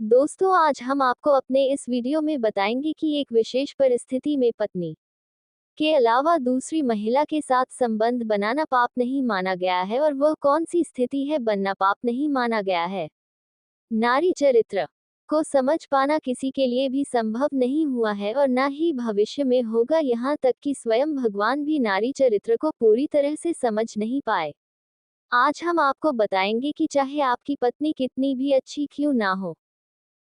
दोस्तों, आज हम आपको अपने इस वीडियो में बताएंगे कि एक विशेष परिस्थिति में पत्नी के अलावा दूसरी महिला के साथ संबंध बनाना पाप नहीं माना गया है और वह कौन सी स्थिति है बनना पाप नहीं माना गया है। नारी चरित्र को समझ पाना किसी के लिए भी संभव नहीं हुआ है और न ही भविष्य में होगा, यहाँ तक कि स्वयं भगवान भी नारी चरित्र को पूरी तरह से समझ नहीं पाए। आज हम आपको बताएंगे कि चाहे आपकी पत्नी कितनी भी अच्छी क्यों ना हो,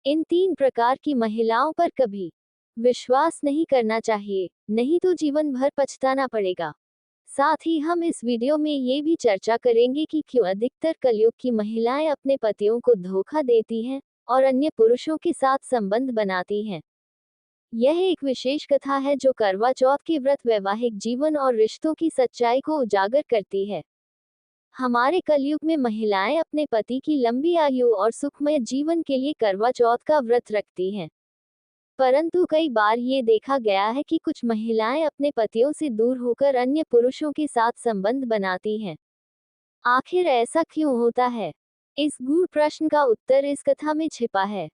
इन 3 प्रकार की महिलाओं पर कभी विश्वास नहीं करना चाहिए, नहीं तो जीवन भर पछताना पड़ेगा। साथ ही हम इस वीडियो में ये भी चर्चा करेंगे कि क्यों अधिकतर कलयुग की महिलाएं अपने पतियों को धोखा देती हैं और अन्य पुरुषों के साथ संबंध बनाती हैं। यह एक विशेष कथा है जो करवा चौथ के व्रत, वैवाहिक जीवन और रिश्तों की सच्चाई को उजागर करती है। हमारे कलयुग में महिलाएं अपने पति की लंबी आयु और सुखमय जीवन के लिए करवा चौथ का व्रत रखती हैं। परंतु कई बार ये देखा गया है कि कुछ महिलाएं अपने पतियों से दूर होकर अन्य पुरुषों के साथ संबंध बनाती हैं। आखिर ऐसा क्यों होता है? इस गूढ़ प्रश्न का उत्तर इस कथा में छिपा है।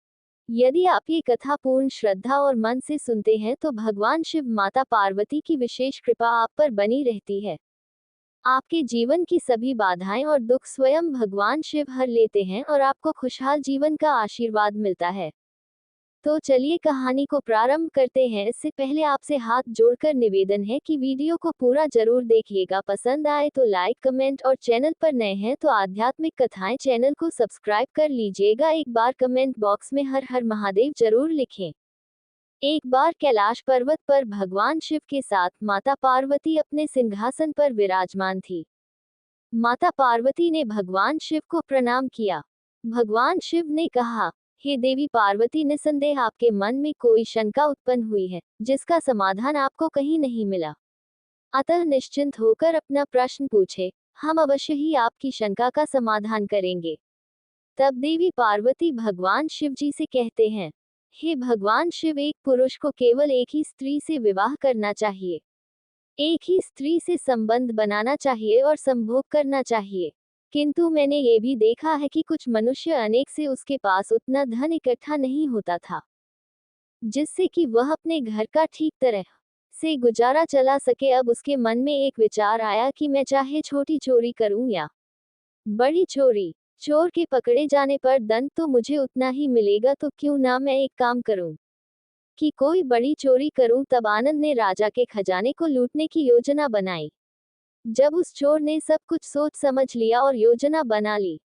यदि आप ये कथा पूर्ण श्रद्धा और मन से सुनते हैं तो भगवान शिव, माता पार्वती की विशेष कृपा आप पर बनी रहती है। आपके जीवन की सभी बाधाएं और दुख स्वयं भगवान शिव हर लेते हैं और आपको खुशहाल जीवन का आशीर्वाद मिलता है। तो चलिए कहानी को प्रारंभ करते हैं। इससे पहले आपसे हाथ जोड़कर निवेदन है कि वीडियो को पूरा जरूर देखिएगा। पसंद आए तो लाइक, कमेंट और चैनल पर नए हैं तो आध्यात्मिक कथाएं चैनल को सब्सक्राइब कर लीजिएगा। एक बार कमेंट बॉक्स में हर हर महादेव जरूर लिखें। एक बार कैलाश पर्वत पर भगवान शिव के साथ माता पार्वती अपने सिंहासन पर विराजमान थी। माता पार्वती ने भगवान शिव को प्रणाम किया। भगवान शिव ने कहा, हे देवी पार्वती, निसंदेह आपके मन में कोई शंका उत्पन्न हुई है जिसका समाधान आपको कहीं नहीं मिला। अतः निश्चिंत होकर अपना प्रश्न पूछे, हम अवश्य ही आपकी शंका का समाधान करेंगे। तब देवी पार्वती भगवान शिव जी से कहते हैं, हे भगवान शिव, एक पुरुष को केवल एक ही स्त्री से विवाह करना चाहिए, एक ही स्त्री से संबंध बनाना चाहिए और संभोग करना चाहिए। किंतु मैंने ये भी देखा है कि कुछ मनुष्य अनेक से उसके पास उतना धन इकट्ठा नहीं होता था जिससे कि वह अपने घर का ठीक तरह से गुजारा चला सके। अब उसके मन में एक विचार आया कि मैं चाहे छोटी चोरी करूं या बड़ी चोरी, चोर के पकड़े जाने पर दंड तो मुझे उतना ही मिलेगा, तो क्यों ना मैं एक काम करूं कि कोई बड़ी चोरी करूं। तब आनंद ने राजा के खजाने को लूटने की योजना बनाई। जब उस चोर ने सब कुछ सोच समझ लिया और योजना बना ली,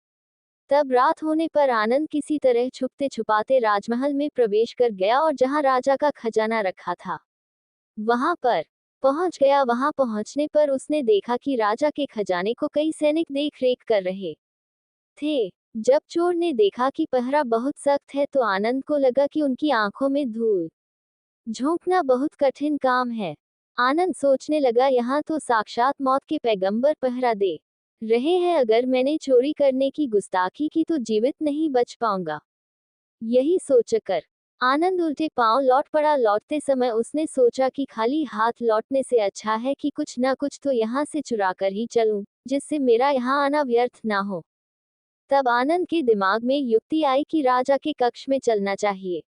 तब रात होने पर आनंद किसी तरह छुपते छुपाते राजमहल में प्रवेश कर गया और जहां राजा का खजाना रखा था वहां पर पहुंच गया। वहां पहुंचने पर उसने देखा कि राजा के खजाने को कई सैनिक देख रेख कर रहे थे। जब चोर ने देखा कि पहरा बहुत सख्त है तो आनंद को लगा कि उनकी आंखों में धूल झोंकना बहुत कठिन काम है। आनंद सोचने लगा, यहाँ तो साक्षात मौत के पैगंबर पहरा दे रहे हैं, अगर मैंने चोरी करने की गुस्ताखी की तो जीवित नहीं बच पाऊंगा। यही सोचकर आनंद उल्टे पांव लौट पड़ा। लौटते समय उसने सोचा कि खाली हाथ लौटने से अच्छा है कि कुछ ना कुछ तो यहाँ से चुरा कर ही चलूं, जिससे मेरा यहाँ आना व्यर्थ ना हो। तब आनंद के दिमाग में युक्ति आई कि राजा के कक्ष में चलना चाहिए,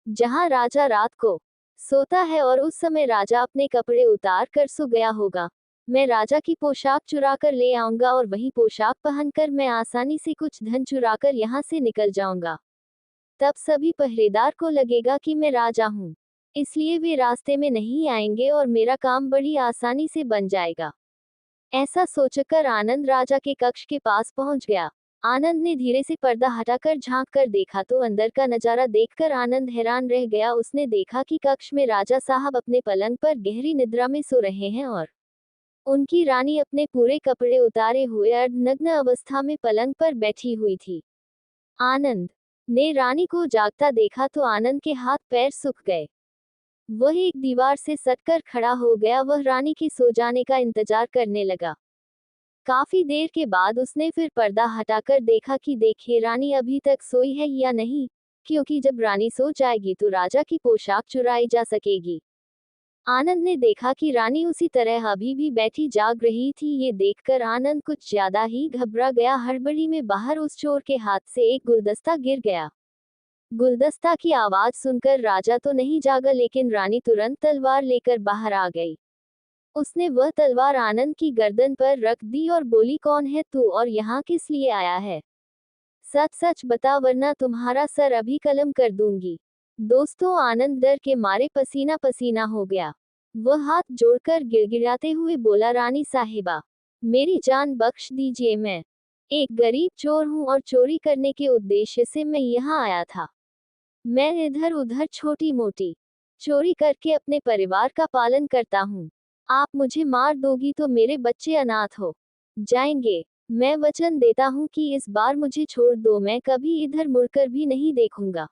जहां राजा रात को सोता है और उस समय राजा अपने कपड़े उतार कर सो गया होगा। मैं राजा की पोशाक चुरा कर ले आऊंगा और वही पोशाक पहनकर मैं आसानी से कुछ धन चुराकर यहाँ से निकल जाऊंगा। तब सभी पहरेदार को लगेगा कि मैं राजा हूँ, इसलिए वे रास्ते में नहीं आएंगे और मेरा काम बड़ी आसानी से बन जाएगा। ऐसा सोचकर आनंद राजा के कक्ष के पास पहुंच गया। आनंद ने धीरे से पर्दा हटाकर झांक कर देखा तो अंदर का नजारा देखकर आनंद हैरान रह गया। उसने देखा कि कक्ष में राजा साहब अपने पलंग पर गहरी निद्रा में सो रहे हैं और उनकी रानी अपने पूरे कपड़े उतारे हुए अर्धनग्न अवस्था में पलंग पर बैठी हुई थी। आनंद ने रानी को जागता देखा तो आनंद के हाथ पैर सूख गए। वह एक दीवार से सटकर खड़ा हो गया। वह रानी के सो जाने का इंतजार करने लगा। काफी देर के बाद उसने फिर पर्दा हटाकर देखा कि देखिए रानी अभी तक सोई है या नहीं, क्योंकि जब रानी सो जाएगी तो राजा की पोशाक चुराई जा सकेगी। आनंद ने देखा कि रानी उसी तरह अभी भी बैठी जाग रही थी। ये देखकर आनंद कुछ ज्यादा ही घबरा गया। हड़बड़ी में बाहर उस चोर के हाथ से एक गुलदस्ता गिर गया। गुलदस्ता की आवाज सुनकर राजा तो नहीं जागा, लेकिन रानी तुरंत तलवार लेकर बाहर आ गई। उसने वह तलवार आनंद की गर्दन पर रख दी और बोली, कौन है तू और यहाँ किस लिए आया है? सच सच बता, वरना तुम्हारा सर अभी कलम कर दूंगी। दोस्तों, आनंद डर के मारे पसीना पसीना हो गया। वह हाथ जोड़कर गिड़गिड़ाते हुए बोला, रानी साहिबा, मेरी जान बख्श दीजिए, मैं एक गरीब चोर हूँ और चोरी करने के उद्देश्य से मैं यहाँ आया था। मैं इधर उधर छोटी मोटी चोरी करके अपने परिवार का पालन करता हूँ। आप मुझे मार दोगी तो मेरे बच्चे अनाथ हो जाएंगे। मैं वचन देता हूँ कि इस बार मुझे छोड़ दो, मैं कभी इधर मुड़कर भी नहीं देखूंगा।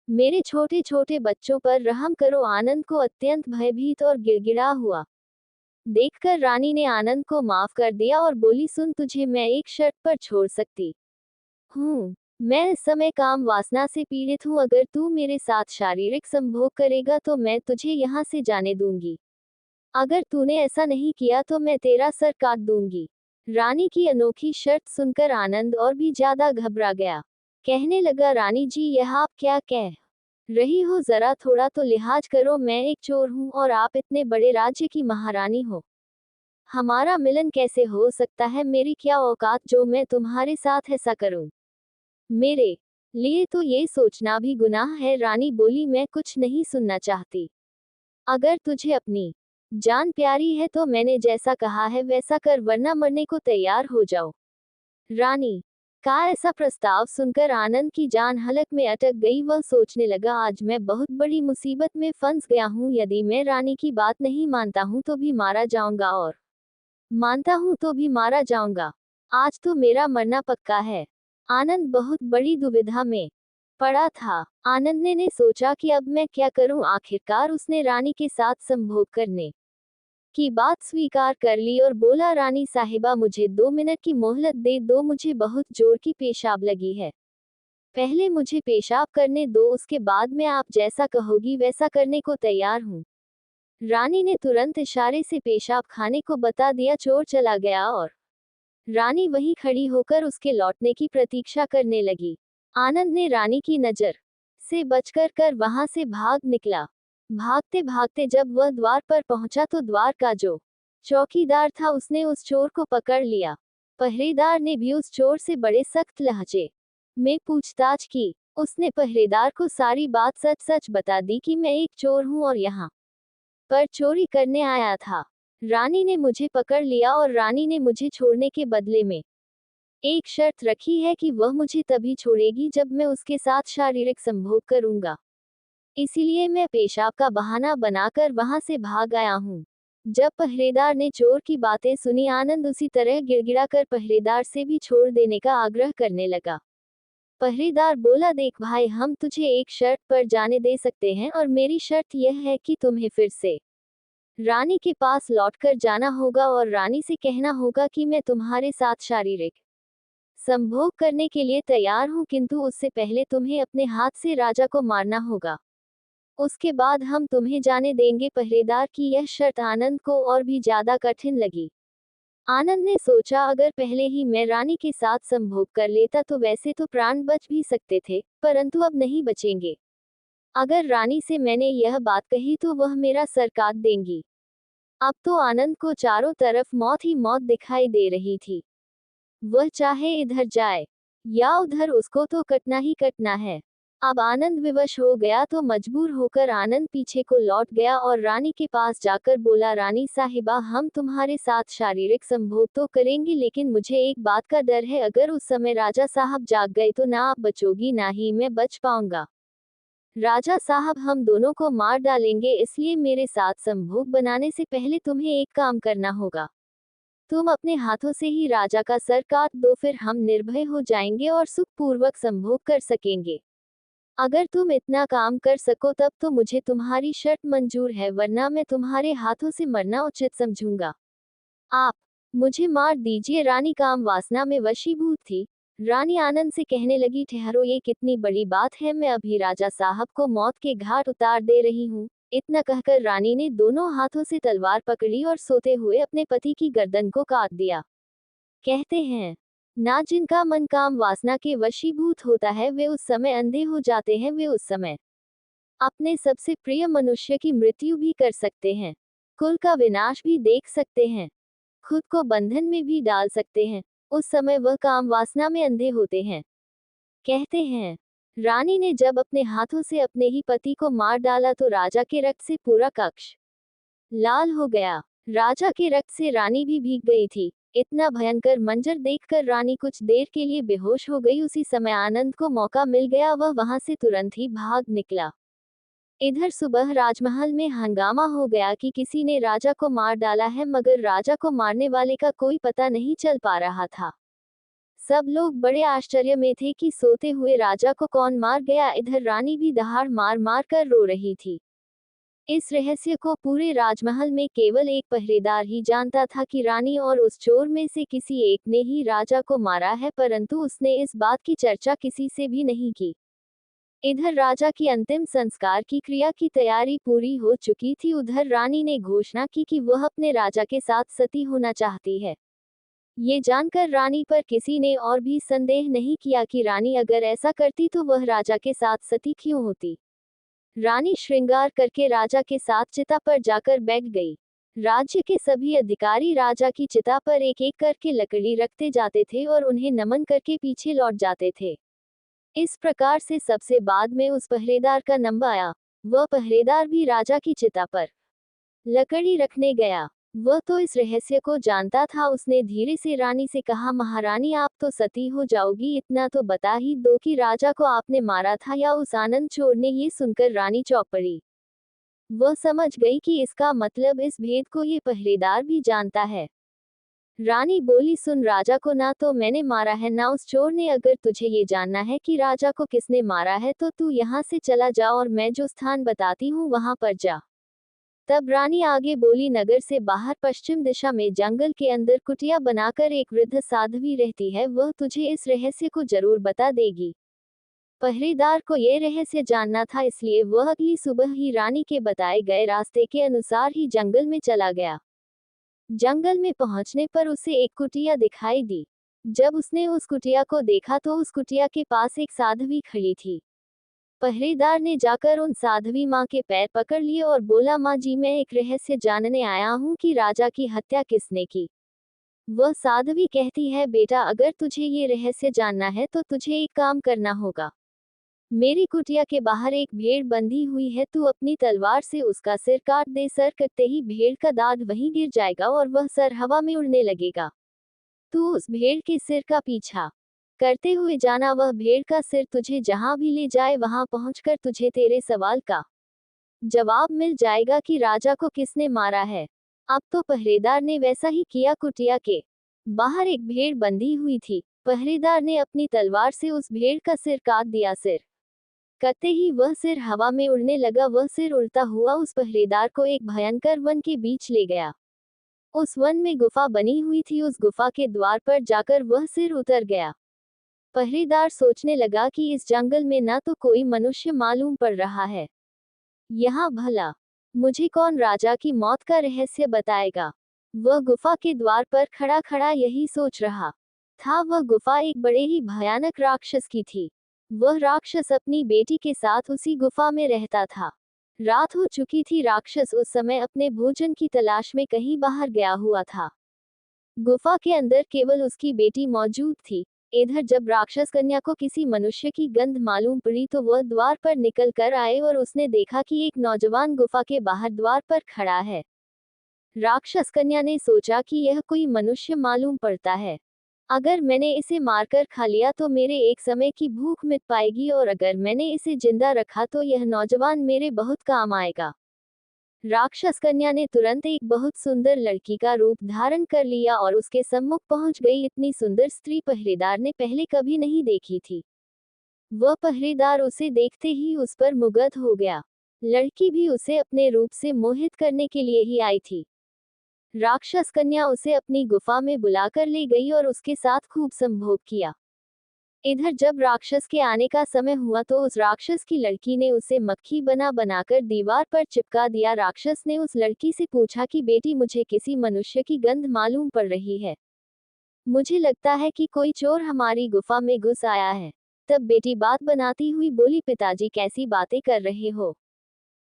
मेरे छोटे छोटे बच्चों पर रहम करो। आनंद को अत्यंत भयभीत और गिड़गिड़ा हुआ देखकर रानी ने आनंद को माफ कर दिया और बोली, सुन, तुझे मैं एक शर्त पर छोड़ सकती हूँ। मैं इस समय काम वासना से पीड़ित हूँ। अगर तू मेरे साथ शारीरिक संभोग करेगा तो मैं तुझे यहाँ से जाने दूंगी। अगर तूने ऐसा नहीं किया तो मैं तेरा सर काट दूंगी। रानी की अनोखी शर्त सुनकर आनंद और भी ज्यादा घबरा गया। कहने लगा, रानी जी, यह आप क्या कह रही हो? जरा थोड़ा तो लिहाज करो। मैं एक चोर हूँ और आप इतने बड़े राज्य की महारानी हो। हमारा मिलन कैसे हो सकता है? मेरी क्या औकात जो मैं तुम्हारे साथ ऐसा करूं? मेरे लिए तो ये सोचना भी गुनाह है। रानी बोली, मैं कुछ नहीं सुनना चाहती। अगर तुझे अपनी जान प्यारी है तो मैंने जैसा कहा है वैसा कर, वरना मरने को तैयार हो जाओ। रानी का ऐसा प्रस्ताव सुनकर आनंद की जान हलक में अटक गई। वह सोचने लगा, आज मैं बहुत बड़ी मुसीबत में फंस गया हूँ। यदि मैं रानी की बात नहीं मानता हूँ तो भी मारा जाऊंगा, और मानता हूँ तो भी मारा जाऊंगा। आज तो मेरा मरना पक्का है। आनंद बहुत बड़ी दुविधा में पड़ा था। आनंद ने सोचा कि अब मैं क्या करूं। आखिरकार उसने रानी के साथ संभोग करने की बात स्वीकार कर ली और बोला, रानी साहिबा, मुझे 2 मिनट की मोहलत दे दो। मुझे बहुत जोर की पेशाब लगी है। पहले मुझे पेशाब करने दो, उसके बाद मैं आप जैसा कहोगी वैसा करने को तैयार हूँ। रानी ने तुरंत इशारे से पेशाब खाने को बता दिया। चोर चला गया और रानी वहीं खड़ी होकर उसके लौटने की प्रतीक्षा करने लगी। आनंद ने रानी की नजर से बचकर वहां से भाग निकला। भागते भागते जब वह द्वार पर पहुंचा तो द्वार का जो चौकीदार था उसने उस चोर को पकड़ लिया। पहरेदार ने भी उस चोर से बड़े सख्त लहजे में पूछताछ की। उसने पहरेदार को सारी बात सच सच बता दी कि मैं एक चोर हूं और यहाँ पर चोरी करने आया था। रानी ने मुझे पकड़ लिया और रानी ने मुझे छोड़ने के बदले में एक शर्त रखी है कि वह मुझे तभी छोड़ेगी जब मैं उसके साथ शारीरिक संभोग करूंगा। इसीलिए मैं पेशाब का बहाना बनाकर वहां से भाग आया हूँ। जब पहरेदार ने चोर की बातें सुनी, आनंद उसी तरह गिड़गिड़ाकर पहरेदार से भी छोड़ देने का आग्रह करने लगा। पहरेदार बोला, देख भाई, हम तुझे एक शर्त पर जाने दे सकते हैं, और मेरी शर्त यह है कि तुम्हें फिर से रानी के पास लौटकर जाना होगा और रानी से कहना होगा कि मैं तुम्हारे साथ शारीरिक संभोग करने के लिए तैयार हूं, किंतु उससे पहले तुम्हें अपने हाथ से राजा को मारना होगा। उसके बाद हम तुम्हें जाने देंगे। पहरेदार की यह शर्त आनंद को और भी ज्यादा कठिन लगी। आनंद ने सोचा, अगर पहले ही मैं रानी के साथ संभोग कर लेता तो वैसे तो प्राण बच भी सकते थे, परंतु अब नहीं बचेंगे। अगर रानी से मैंने यह बात कही तो वह मेरा सर काट देंगी। अब तो आनंद को चारों तरफ मौत ही मौत दिखाई दे रही थी। वह चाहे इधर जाए या उधर, उसको तो कटना ही कटना है। अब आनंद विवश हो गया तो मजबूर होकर आनंद पीछे को लौट गया और रानी के पास जाकर बोला, रानी साहिबा, हम तुम्हारे साथ शारीरिक संभोग तो करेंगे, लेकिन मुझे एक बात का डर है। अगर उस समय राजा साहब जाग गए तो ना आप बचोगी ना ही मैं बच पाऊंगा। राजा साहब हम दोनों को मार डालेंगे, इसलिए मेरे साथ संभोग बनाने से पहले तुम्हें एक काम करना होगा। तुम अपने हाथों से ही राजा का सर काट दो, फिर हम निर्भय हो जाएंगे और सुखपूर्वक संभोग कर सकेंगे। अगर तुम इतना काम कर सको तब तो मुझे तुम्हारी शर्त मंजूर है, वरना मैं तुम्हारे हाथों से मरना उचित समझूंगा। आप मुझे मार दीजिए। रानी काम वासना में वशीभूत थी। रानी आनंद से कहने लगी, ठहरो, ये कितनी बड़ी बात है, मैं अभी राजा साहब को मौत के घाट उतार दे रही हूँ। इतना कहकर रानी ने दोनों हाथों से तलवार पकड़ी और सोते हुए अपने पति की गर्दन को काट दिया। कहते हैं, ना जिनका मन काम वासना के वशीभूत होता है वे उस समय अंधे हो जाते हैं, वे उस समय अपने सबसे प्रिय मनुष्य की मृत्यु भी कर सकते हैं, कुल का विनाश भी देख सकते हैं, खुद को बंधन में भी डाल सकते हैं। उस समय वह काम वासना में अंधे होते हैं। कहते हैं, रानी ने जब अपने हाथों से अपने ही पति को मार डाला तो राजा के रक्त से पूरा कक्ष लाल हो गया। राजा के रक्त से रानी भी भीग गई थी। इतना भयंकर मंजर देखकर रानी कुछ देर के लिए बेहोश हो गई। उसी समय आनंद को मौका मिल गया, वह वहां से तुरंत ही भाग निकला। इधर सुबह राजमहल में हंगामा हो गया कि किसी ने राजा को मार डाला है, मगर राजा को मारने वाले का कोई पता नहीं चल पा रहा था। सब लोग बड़े आश्चर्य में थे कि सोते हुए राजा को कौन मार गया। इधर रानी भी दहाड़ मार मार कर रो रही थी। इस रहस्य को पूरे राजमहल में केवल एक पहरेदार ही जानता था कि रानी और उस चोर में से किसी एक ने ही राजा को मारा है, परंतु उसने इस बात की चर्चा किसी से भी नहीं की। इधर राजा की अंतिम संस्कार की क्रिया की तैयारी पूरी हो चुकी थी। उधर रानी ने घोषणा की कि वह अपने राजा के साथ सती होना चाहती है। ये जानकर रानी पर किसी ने और भी संदेह नहीं किया कि रानी अगर ऐसा करती तो वह राजा के साथ सती क्यों होती। रानी श्रृंगार करके राजा के साथ चिता पर जाकर बैठ गई। राज्य के सभी अधिकारी राजा की चिता पर एक एक करके लकड़ी रखते जाते थे और उन्हें नमन करके पीछे लौट जाते थे। इस प्रकार से सबसे बाद में उस पहरेदार का नंबर आया। वह पहरेदार भी राजा की चिता पर लकड़ी रखने गया। वह तो इस रहस्य को जानता था। उसने धीरे से रानी से कहा, महारानी आप तो सती हो जाओगी, इतना तो बता ही दो कि राजा को आपने मारा था या उस आनंद चोर ने। ये सुनकर रानी चौंक पड़ी। वह समझ गई कि इसका मतलब इस भेद को ये पहरेदार भी जानता है। रानी बोली, सुन, राजा को ना तो मैंने मारा है ना उस चोर ने। अगर तुझे ये जानना है कि राजा को किसने मारा है तो तू यहाँ से चला जा और मैं जो स्थान बताती हूँ वहां पर जा। तब रानी आगे बोली, नगर से बाहर पश्चिम दिशा में जंगल के अंदर कुटिया बनाकर एक वृद्ध साध्वी रहती है, वह तुझे इस रहस्य को जरूर बता देगी। पहरेदार को यह रहस्य जानना था, इसलिए वह अगली सुबह ही रानी के बताए गए रास्ते के अनुसार ही जंगल में चला गया। जंगल में पहुंचने पर उसे एक कुटिया दिखाई दी। जब उसने उस कुटिया को देखा तो उस कुटिया के पास एक साध्वी खड़ी थी। पहरेदार ने जाकर उन साध्वी माँ के पैर पकड़ लिए और बोला, माँ जी, मैं एक रहस्य जानने आया हूँ कि राजा की हत्या किसने की। वह साध्वी कहती है, बेटा अगर तुझे ये रहस्य जानना है तो तुझे एक काम करना होगा। मेरी कुटिया के बाहर एक भेड़ बंधी हुई है, तू अपनी तलवार से उसका सिर काट दे। सर कटते ही भेड़ का दांत वहीं गिर जाएगा और वह सर हवा में उड़ने लगेगा। तू उस भेड़ के सिर का पीछा करते हुए जाना। वह भेड़ का सिर तुझे जहां भी ले जाए वहां पहुंचकर तुझे तेरे सवाल का जवाब मिल जाएगा कि राजा को किसने मारा है। अब तो पहरेदार ने वैसा ही किया। कुटिया के बाहर एक भेड़ बंधी हुई थी। पहरेदार ने अपनी तलवार से उस भेड़ का सिर काट दिया। सिर कटते ही वह सिर हवा में उड़ने लगा। वह सिर उड़ता हुआ उस पहरेदार को एक भयंकर वन के बीच ले गया। उस वन में गुफा बनी हुई थी। उस गुफा के द्वार पर जाकर वह सिर उतर गया। पहरेदार सोचने लगा कि इस जंगल में ना तो कोई मनुष्य मालूम पड़ रहा है, यहाँ भला मुझे कौन राजा की मौत का रहस्य बताएगा। वह गुफा के द्वार पर खड़ा खड़ा यही सोच रहा था। वह गुफा एक बड़े ही भयानक राक्षस की थी। वह राक्षस अपनी बेटी के साथ उसी गुफा में रहता था। रात हो चुकी थी। राक्षस उस समय अपने भोजन की तलाश में कहीं बाहर गया हुआ था। गुफा के अंदर केवल उसकी बेटी मौजूद थी। इधर जब राक्षस कन्या को किसी मनुष्य की गंध मालूम पड़ी तो वह द्वार पर निकल कर आए और उसने देखा कि एक नौजवान गुफा के बाहर द्वार पर खड़ा है। राक्षस कन्या ने सोचा कि यह कोई मनुष्य मालूम पड़ता है। अगर मैंने इसे मारकर खा लिया तो मेरे एक समय की भूख मिट पाएगी, और अगर मैंने इसे जिंदा रखा तो यह नौजवान मेरे बहुत काम आएगा। राक्षस कन्या ने तुरंत एक बहुत सुंदर लड़की का रूप धारण कर लिया और उसके सम्मुख पहुंच गई। इतनी सुंदर स्त्री पहरेदार ने पहले कभी नहीं देखी थी। वह पहरेदार उसे देखते ही उस पर मुग्ध हो गया। लड़की भी उसे अपने रूप से मोहित करने के लिए ही आई थी। राक्षस कन्या उसे अपनी गुफा में बुलाकर ले गई और उसके साथ खूब संभोग किया। इधर जब राक्षस के आने का समय हुआ तो उस राक्षस की लड़की ने उसे मक्खी बनाकर दीवार पर चिपका दिया। राक्षस ने उस लड़की से पूछा कि बेटी, मुझे किसी मनुष्य की गंध मालूम पड़ रही है। मुझे लगता है कि कोई चोर हमारी गुफा में घुस आया है। तब बेटी बात बनाती हुई बोली, पिताजी कैसी बातें कर रहे हो?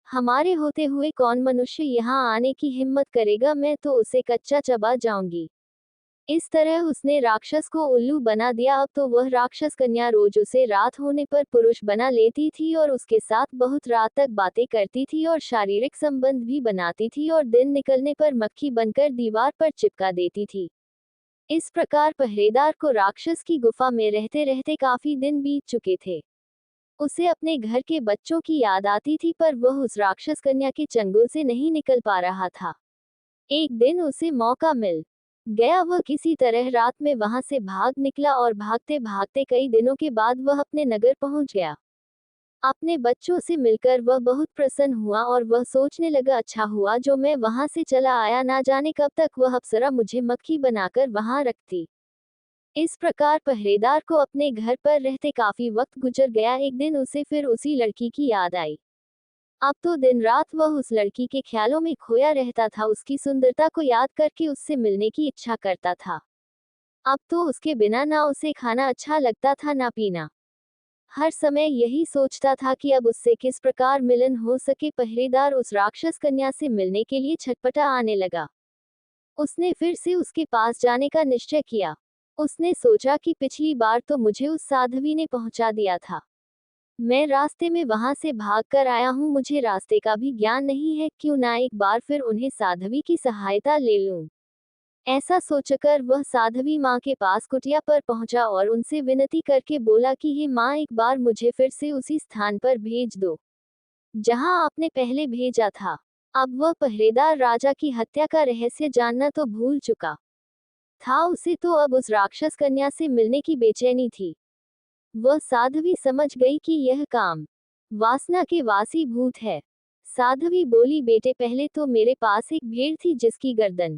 हमारे होते हुए कौन मनुष्य यहाँ आने की हिम्मत करेगा, मैं तो उसे कच्चा चबा जाऊंगी। इस तरह उसने राक्षस को उल्लू बना दिया। अब तो वह राक्षस कन्या रोज उसे रात होने पर पुरुष बना लेती थी और उसके साथ बहुत रात तक बातें करती थी और शारीरिक संबंध भी बनाती थी और दिन निकलने पर मक्खी बनकर दीवार पर चिपका देती थी। इस प्रकार पहरेदार को राक्षस की गुफा में रहते रहते काफी दिन बीत चुके थे। उसे अपने घर के बच्चों की याद आती थी, पर वह उस राक्षस कन्या के चंगुल से नहीं निकल पा रहा था। एक दिन उसे मौका मिल गया। वह किसी तरह रात में वहां से भाग निकला और भागते भागते कई दिनों के बाद वह अपने नगर पहुंच गया। अपने बच्चों से मिलकर वह बहुत प्रसन्न हुआ और वह सोचने लगा, अच्छा हुआ जो मैं वहां से चला आया, ना जाने कब तक वह अप्सरा मुझे मक्खी बनाकर वहां रखती। इस प्रकार पहरेदार को अपने घर पर रहते काफी वक्त गुजर गया। एक दिन उसे फिर उसी लड़की की याद आई। अब तो दिन रात वह उस लड़की के ख्यालों में खोया रहता था, उसकी सुंदरता को याद करके उससे मिलने की इच्छा करता था। अब तो उसके बिना ना उसे खाना अच्छा लगता था ना पीना। हर समय यही सोचता था कि अब उससे किस प्रकार मिलन हो सके। पहरेदार उस राक्षस कन्या से मिलने के लिए छटपटा आने लगा। उसने फिर से उसके पास जाने का निश्चय किया। उसने सोचा कि पिछली बार तो मुझे उस साध्वी ने पहुंचा दिया था। मैं रास्ते में वहां से भाग कर आया हूँ, मुझे रास्ते का भी ज्ञान नहीं है, क्यों ना एक बार फिर उन्हें साध्वी की सहायता ले लूं। ऐसा सोचकर वह साध्वी माँ के पास कुटिया पर पहुंचा और उनसे विनती करके बोला कि हे माँ, एक बार मुझे फिर से उसी स्थान पर भेज दो जहां आपने पहले भेजा था। अब वह पहरेदार राजा की हत्या का रहस्य जानना तो भूल चुका था, उसे तो अब उस राक्षस कन्या से मिलने की बेचैनी थी। वह साध्वी समझ गई कि यह काम वासना के वासी भूत है। साध्वी बोली, बेटे पहले तो मेरे पास एक भेड़ थी जिसकी गर्दन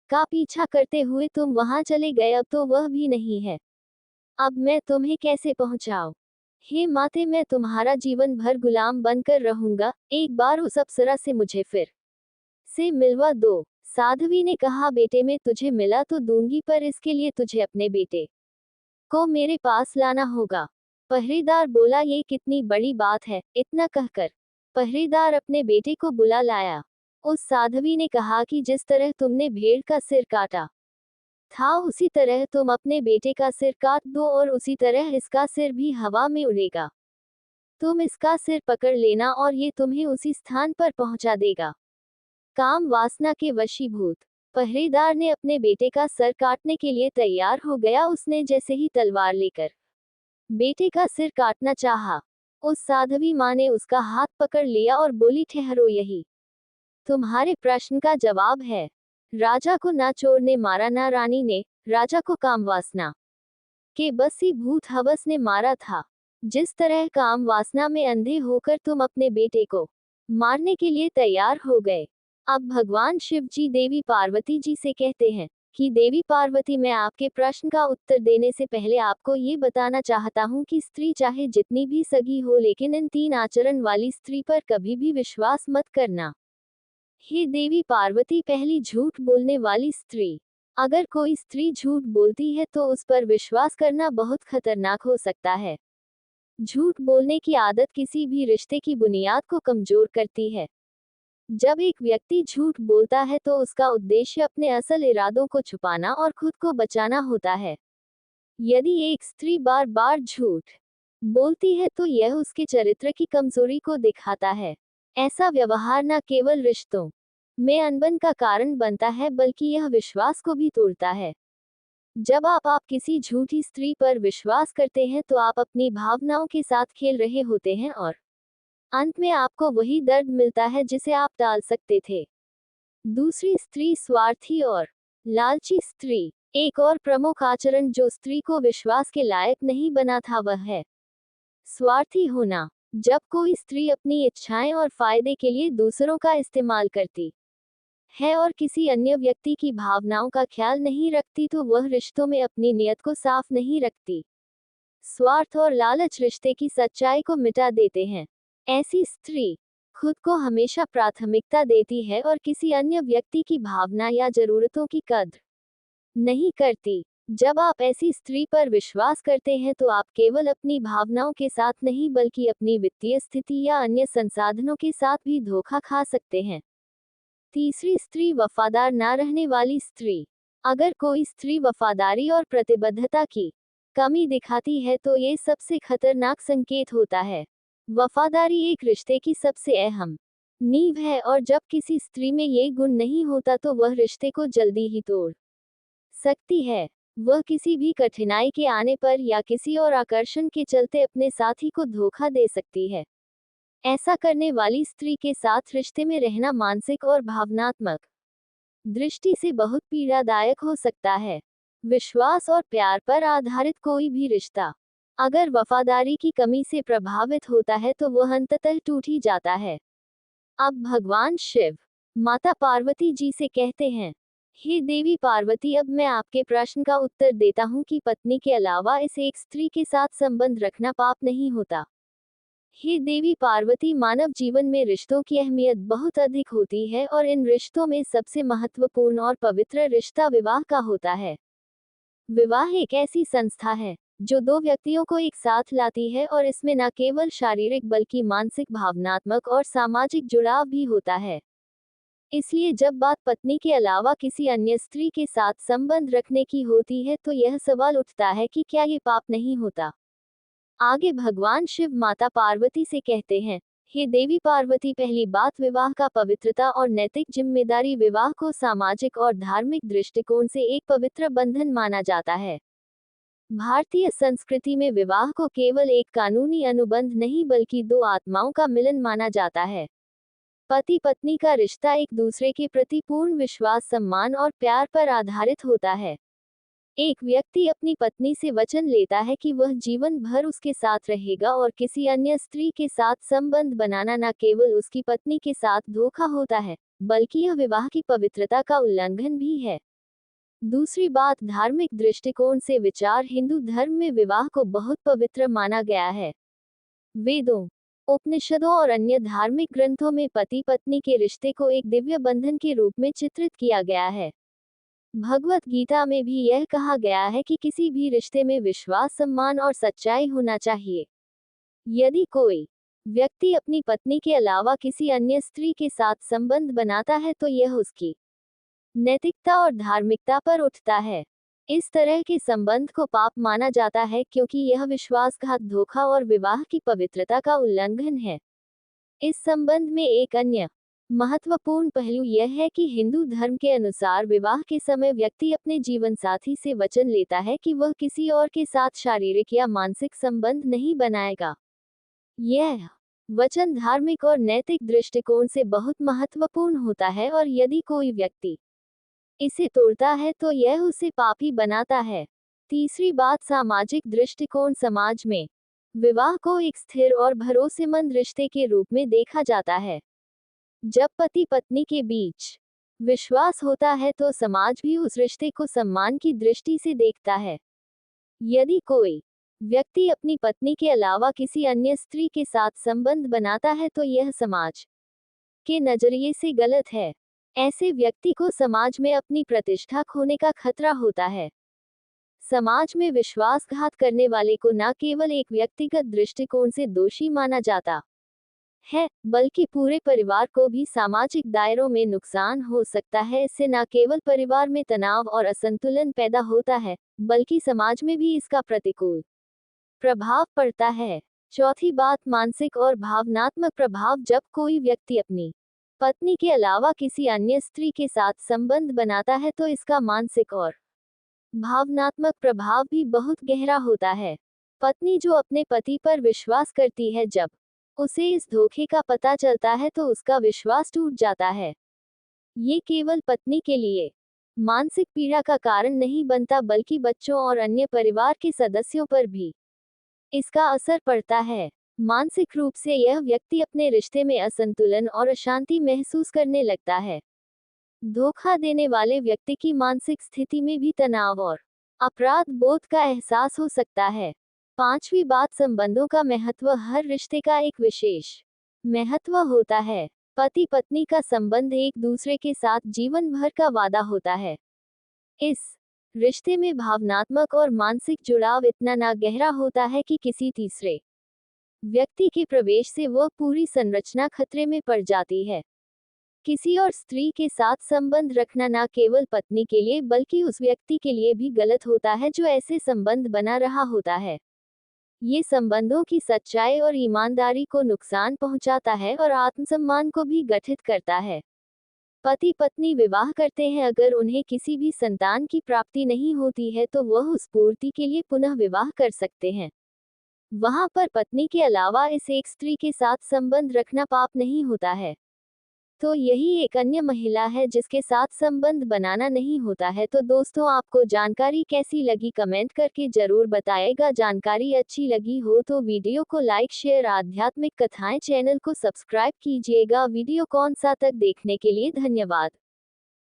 का पीछा करते हुए तुम वहां चले गए, अब तो वह भी नहीं है। अब मैं तुम्हें कैसे पहुंचाऊं? हे माते, मैं तुम्हारा जीवन भर गुलाम बनकर रहूंगा, एक बार उस अप्सरा से मुझे फिर से मिलवा दो। साध्वी ने कहा, बेटे मैं तुझे मिला तो दूंगी, पर इसके लिए तुझे अपने बेटे को मेरे पास लाना होगा। पहरेदार बोला, ये कितनी बड़ी बात है। इतना कहकर पहरेदार अपने बेटे को बुला लाया। उस साध्वी ने कहा कि जिस तरह तुमने भेड़ का सिर काटा था, उसी तरह तुम अपने बेटे का सिर काट दो और उसी तरह इसका सिर भी हवा में उड़ेगा। तुम इसका सिर पकड़ लेना और ये तुम्हें उसी स्थान पर पहुंचा देगा। काम वासना के वशीभूत पहरेदार ने अपने बेटे का सर काटने के लिए तैयार हो गया। उसने जैसे ही तलवार लेकर बेटे का सिर काटना चाहा, उस साध्वी माँ ने उसका हाथ पकड़ लिया और बोली, ठहरो, यही तुम्हारे प्रश्न का जवाब है। राजा को ना चोर ने मारा ना रानी ने, राजा को काम वासना के बसी भूत हवस ने मारा था। जिस तरह काम वासना में अंधे होकर तुम अपने बेटे को मारने के लिए तैयार हो गए, अब भगवान शिव जी देवी पार्वती जी से कहते हैं कि देवी पार्वती, मैं आपके प्रश्न का उत्तर देने से पहले आपको ये बताना चाहता हूँ कि स्त्री चाहे जितनी भी सगी हो, लेकिन इन 3 आचरण वाली स्त्री पर कभी भी विश्वास मत करना। हे देवी पार्वती, पहली, झूठ बोलने वाली स्त्री। अगर कोई स्त्री झूठ बोलती है तो उस पर विश्वास करना बहुत खतरनाक हो सकता है। झूठ बोलने की आदत किसी भी रिश्ते की बुनियाद को कमजोर करती है। जब एक व्यक्ति झूठ बोलता है तो उसका उद्देश्य अपने असल इरादों को छुपाना और खुद को बचाना होता है। यदि एक स्त्री बार बार झूठ बोलती है तो यह उसके चरित्र की कमजोरी को दिखाता है। ऐसा व्यवहार न केवल रिश्तों में अनबन का कारण बनता है, बल्कि यह विश्वास को भी तोड़ता है। जब आप किसी झूठी स्त्री पर विश्वास करते हैं तो आप अपनी भावनाओं के साथ खेल रहे होते हैं और अंत में आपको वही दर्द मिलता है जिसे आप टाल सकते थे। दूसरी स्त्री, स्वार्थी और लालची स्त्री। एक और प्रमुख आचरण जो स्त्री को विश्वास के लायक नहीं बना था वह है स्वार्थी होना। जब कोई स्त्री अपनी इच्छाएं और फायदे के लिए दूसरों का इस्तेमाल करती है और किसी अन्य व्यक्ति की भावनाओं का ख्याल नहीं रखती तो वह रिश्तों में अपनी नियत को साफ नहीं रखती। स्वार्थ और लालच रिश्ते की सच्चाई को मिटा देते हैं। ऐसी स्त्री खुद को हमेशा प्राथमिकता देती है और किसी अन्य व्यक्ति की भावना या जरूरतों की कद्र नहीं करती। जब आप ऐसी स्त्री पर विश्वास करते हैं तो आप केवल अपनी भावनाओं के साथ नहीं बल्कि अपनी वित्तीय स्थिति या अन्य संसाधनों के साथ भी धोखा खा सकते हैं। तीसरी स्त्री, वफादार ना रहने वाली स्त्री। अगर कोई स्त्री वफादारी और प्रतिबद्धता की कमी दिखाती है तो ये सबसे खतरनाक संकेत होता है। वफादारी एक रिश्ते की सबसे अहम नींव है और जब किसी स्त्री में ये गुण नहीं होता तो वह रिश्ते को जल्दी ही तोड़ सकती है। वह किसी भी कठिनाई के आने पर या किसी और आकर्षण के चलते अपने साथी को धोखा दे सकती है। ऐसा करने वाली स्त्री के साथ रिश्ते में रहना मानसिक और भावनात्मक दृष्टि से बहुत पीड़ादायक हो सकता है। विश्वास और प्यार पर आधारित कोई भी रिश्ता अगर वफादारी की कमी से प्रभावित होता है तो वह अंततः टूट ही जाता है। अब भगवान शिव माता पार्वती जी से कहते हैं, हे देवी पार्वती, अब मैं आपके प्रश्न का उत्तर देता हूँ कि पत्नी के अलावा इस एक स्त्री के साथ संबंध रखना पाप नहीं होता। हे देवी पार्वती, मानव जीवन में रिश्तों की अहमियत बहुत अधिक होती है और इन रिश्तों में सबसे महत्वपूर्ण और पवित्र रिश्ता विवाह का होता है। विवाह एक ऐसी संस्था है जो दो व्यक्तियों को एक साथ लाती है और इसमें न केवल शारीरिक बल्कि मानसिक, भावनात्मक और सामाजिक जुड़ाव भी होता है। इसलिए जब बात पत्नी के अलावा किसी अन्य स्त्री के साथ संबंध रखने की होती है तो यह सवाल उठता है कि क्या ये पाप नहीं होता। आगे भगवान शिव माता पार्वती से कहते हैं, हे देवी पार्वती, पहली बात, विवाह का पवित्रता और नैतिक जिम्मेदारी। विवाह को सामाजिक और धार्मिक दृष्टिकोण से एक पवित्र बंधन माना जाता है। भारतीय संस्कृति में विवाह को केवल एक कानूनी अनुबंध नहीं बल्कि दो आत्माओं का मिलन माना जाता है। पति पत्नी का रिश्ता एक दूसरे के प्रति पूर्ण विश्वास, सम्मान और प्यार पर आधारित होता है। एक व्यक्ति अपनी पत्नी से वचन लेता है कि वह जीवन भर उसके साथ रहेगा और किसी अन्य स्त्री के साथ संबंध बनाना न केवल उसकी पत्नी के साथ धोखा होता है बल्कि यह विवाह की पवित्रता का उल्लंघन भी है। दूसरी बात, धार्मिक दृष्टिकोण से विचार। हिंदू धर्म में विवाह को बहुत पवित्र माना गया है। वेदों, उपनिषदों और अन्य धार्मिक ग्रंथों में पति पत्नी के रिश्ते को एक दिव्य बंधन के रूप में चित्रित किया गया है। भगवत गीता में भी यह कहा गया है कि किसी भी रिश्ते में विश्वास, सम्मान और सच्चाई होना चाहिए। यदि कोई व्यक्ति अपनी पत्नी के अलावा किसी अन्य स्त्री के साथ संबंध बनाता है तो यह उसकी नैतिकता और धार्मिकता पर उठता है। इस तरह के संबंध को पाप माना जाता है क्योंकि यह विश्वासघात, धोखा और विवाह की पवित्रता का उल्लंघन है। इस संबंध में एक अन्य महत्वपूर्ण पहलू यह है कि हिंदू धर्म के अनुसार विवाह के समय व्यक्ति अपने जीवनसाथी से वचन लेता है कि वह किसी और के साथ शारीरिक या मानसिक संबंध नहीं बनाएगा। यह वचन धार्मिक और नैतिक दृष्टिकोण से बहुत महत्वपूर्ण होता है और यदि कोई व्यक्ति इसे तोड़ता है तो यह उसे पापी बनाता है। तीसरी बात, सामाजिक दृष्टिकोण। समाज में विवाह को एक स्थिर और भरोसेमंद रिश्ते के रूप में देखा जाता है। जब पति पत्नी के बीच विश्वास होता है तो समाज भी उस रिश्ते को सम्मान की दृष्टि से देखता है। यदि कोई व्यक्ति अपनी पत्नी के अलावा किसी अन्य स्त्री के साथ संबंध बनाता है तो यह समाज के नजरिए से गलत है। ऐसे व्यक्ति को समाज में अपनी प्रतिष्ठा खोने का खतरा होता है। समाज में विश्वासघात करने वाले को न केवल एक व्यक्तिगत दृष्टिकोण से दोषी माना जाता है बल्कि पूरे परिवार को भी सामाजिक दायरों में नुकसान हो सकता है। इससे न केवल परिवार में तनाव और असंतुलन पैदा होता है बल्कि समाज में भी इसका प्रतिकूल प्रभाव पड़ता है। चौथी बात, मानसिक और भावनात्मक प्रभाव। जब कोई व्यक्ति अपनी पत्नी के अलावा किसी अन्य स्त्री के साथ संबंध बनाता है तो इसका मानसिक और भावनात्मक प्रभाव भी बहुत गहरा होता है। पत्नी जो अपने पति पर विश्वास करती है, जब उसे इस धोखे का पता चलता है तो उसका विश्वास टूट जाता है। ये केवल पत्नी के लिए मानसिक पीड़ा का कारण नहीं बनता बल्कि बच्चों और अन्य परिवार के सदस्यों पर भी इसका असर पड़ता है। मानसिक रूप से यह व्यक्ति अपने रिश्ते में असंतुलन और अशांति महसूस करने लगता है। धोखा देने वाले व्यक्ति की मानसिक स्थिति में भी तनाव और अपराध बोध का एहसास हो सकता है। पांचवी बात, संबंधों का महत्व। हर रिश्ते का एक विशेष महत्व होता है। पति पत्नी का संबंध एक दूसरे के साथ जीवन भर का वादा होता है। इस रिश्ते में भावनात्मक और मानसिक जुड़ाव इतना ना गहरा होता है कि किसी तीसरे व्यक्ति के प्रवेश से वह पूरी संरचना खतरे में पड़ जाती है। किसी और स्त्री के साथ संबंध रखना न केवल पत्नी के लिए बल्कि उस व्यक्ति के लिए भी गलत होता है जो ऐसे संबंध बना रहा होता है। ये संबंधों की सच्चाई और ईमानदारी को नुकसान पहुंचाता है और आत्मसम्मान को भी गठित करता है। पति पत्नी विवाह करते हैं, अगर उन्हें किसी भी संतान की प्राप्ति नहीं होती है तो वह उस पूर्ति के लिए पुनः विवाह कर सकते हैं। वहां पर पत्नी के अलावा इस एक स्त्री के साथ संबंध रखना पाप नहीं होता है। तो यही एक अन्य महिला है जिसके साथ संबंध बनाना नहीं होता है। तो दोस्तों, आपको जानकारी कैसी लगी कमेंट करके जरूर बताएगा। जानकारी अच्छी लगी हो तो वीडियो को लाइक शेयर आध्यात्मिक कथाएं चैनल को सब्सक्राइब कीजिएगा। वीडियो कौन सा तक देखने के लिए धन्यवाद।